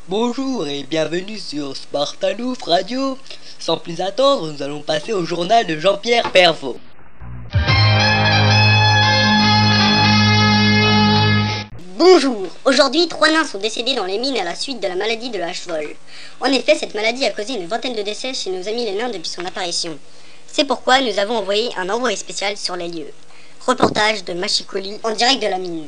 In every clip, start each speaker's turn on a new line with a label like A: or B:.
A: Bonjour et bienvenue sur Spartanouf Radio. Sans plus attendre, nous allons passer au journal de Jean-Pierre Pervot.
B: Bonjour. Aujourd'hui, 3 nains sont décédés dans les mines à la suite de la maladie de la hache-vol. En effet, cette maladie a causé une vingtaine de décès chez nos amis les nains depuis son apparition. C'est pourquoi nous avons envoyé un envoyé spécial sur les lieux. Reportage de Machicoli en direct de la mine.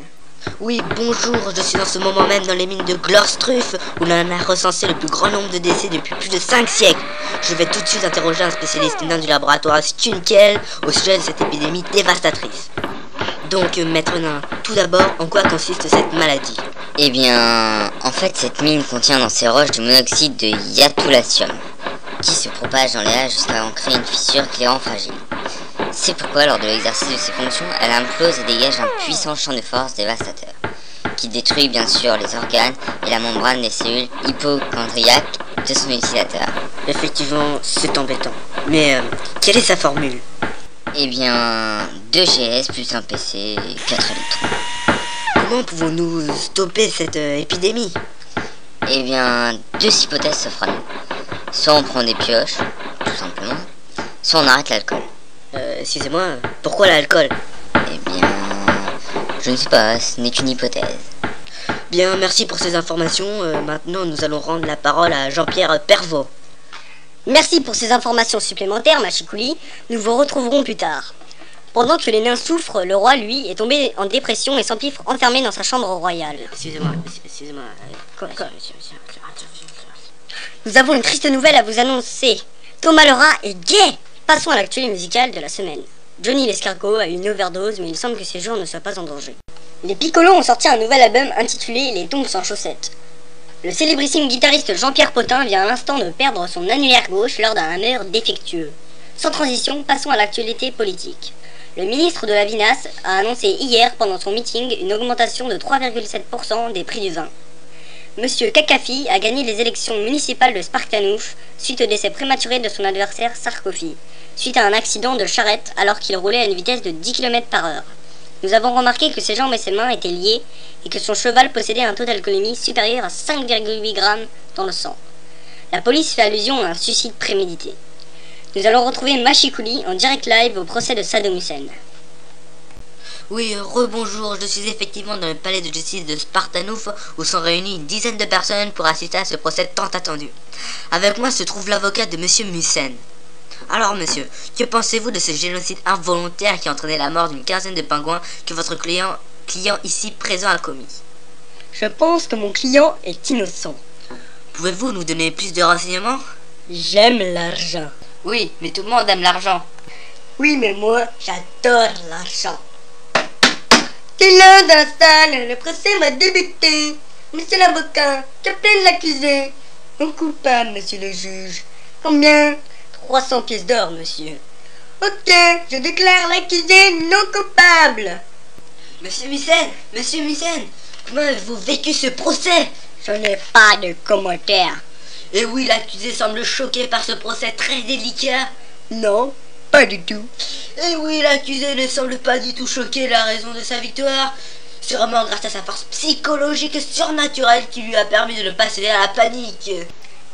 C: Oui, bonjour, je suis en ce moment même dans les mines de Glorstruff où l'on a recensé le plus grand nombre de décès depuis plus de 5 siècles. Je vais tout de suite interroger un spécialiste nain du laboratoire Stunkel au sujet de cette épidémie dévastatrice. Donc, maître nain, tout d'abord, en quoi consiste cette maladie?
D: Eh bien, en fait, cette mine contient dans ses roches du monoxyde de yatulatium, qui se propage dans les âges jusqu'à en créer une fissure qui les rend fragiles. C'est pourquoi, lors de l'exercice de ses fonctions, elle implose et dégage un puissant champ de force dévastateur, qui détruit bien sûr les organes et la membrane des cellules hypochondriaques de son utilisateur.
C: Effectivement, c'est embêtant. Mais, quelle est sa formule?
D: Eh bien, 2 GS plus un PC, 4 électrons.
C: Comment pouvons-nous stopper cette épidémie?
D: Eh bien, 2 hypothèses s'offrent à nous. Soit on prend des pioches, tout simplement, soit on arrête l'alcool.
C: Excusez-moi, pourquoi l'alcool?
D: Eh bien, je ne sais pas, ce n'est qu'une hypothèse.
C: Bien, merci pour ces informations. Maintenant, nous allons rendre la parole à Jean-Pierre Pervot.
B: Merci pour ces informations supplémentaires, Machicoli. Nous vous retrouverons plus tard. Pendant que les nains souffrent, le roi, lui, est tombé en dépression et s'empiffre enfermé dans sa chambre royale.
C: Excusez-moi.
B: Nous avons une triste nouvelle à vous annoncer. Thomas le rat est gay. Passons à l'actualité musicale de la semaine. Johnny l'escargot a eu une overdose, mais il semble que ses jours ne soient pas en danger. Les Piccolos ont sorti un nouvel album intitulé Les Tombes sans chaussettes. Le célébrissime guitariste Jean-Pierre Potin vient à l'instant de perdre son annulaire gauche lors d'un hammer défectueux. Sans transition, passons à l'actualité politique. Le ministre de la Vinasse a annoncé hier pendant son meeting une augmentation de 3,7% des prix du vin. Monsieur Kakafi a gagné les élections municipales de Spartanouf suite au décès prématuré de son adversaire Sarkozy, suite à un accident de charrette alors qu'il roulait à une vitesse de 10 km/h. Nous avons remarqué que ses jambes et ses mains étaient liées et que son cheval possédait un taux d'alcoolémie supérieur à 5,8 grammes dans le sang. La police fait allusion à un suicide prémédité. Nous allons retrouver Machicoli en direct live au procès de Saddam Hussein.
C: Oui, rebonjour, je suis effectivement dans le palais de justice de Spartanouf où sont réunies une dizaine de personnes pour assister à ce procès tant attendu. Avec moi se trouve l'avocat de monsieur Mussen. Alors monsieur, que pensez-vous de ce génocide involontaire qui a entraîné la mort d'une quinzaine de pingouins que votre client ici présent a commis?
B: Je pense que mon client est innocent.
C: Pouvez-vous nous donner plus de renseignements?
B: J'aime l'argent.
C: Oui, mais tout le monde aime l'argent.
B: Oui, mais moi, j'adore l'argent. Et là, dans la salle, le procès va débuter. Monsieur l'avocat, qu'appelle l'accusé? Non coupable, monsieur le juge. Combien? 300 pièces d'or, monsieur. Ok, je déclare l'accusé non coupable.
C: Monsieur Mussen, comment avez-vous vécu ce procès?
B: Je n'ai pas de commentaires.
C: Et oui, l'accusé semble choqué par ce procès très délicat.
B: Non, pas du tout.
C: Et oui, l'accusé ne semble pas du tout choqué de la raison de sa victoire. Sûrement grâce à sa force psychologique surnaturelle qui lui a permis de ne pas céder à la panique.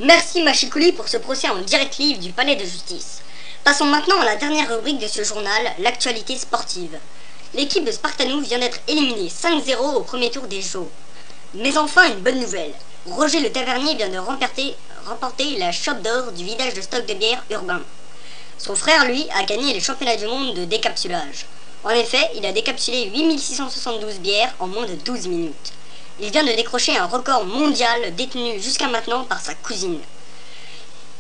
B: Merci Machicoli pour ce procès en direct live du palais de justice. Passons maintenant à la dernière rubrique de ce journal, l'actualité sportive. L'équipe de Spartanouf vient d'être éliminée 5-0 au premier tour des Jeux. Mais enfin, une bonne nouvelle. Roger le tavernier vient de remporter la chope d'or du vidage de stock de bière urbain. Son frère, lui, a gagné les championnats du monde de décapsulage. En effet, il a décapsulé 8672 bières en moins de 12 minutes. Il vient de décrocher un record mondial détenu jusqu'à maintenant par sa cousine.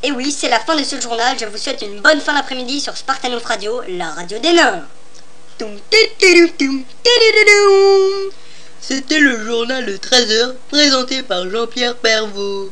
B: Et oui, c'est la fin de ce journal. Je vous souhaite une bonne fin d'après-midi sur Spartanouf Radio, la radio des nains.
A: C'était le journal de 13h présenté par Jean-Pierre Pervot.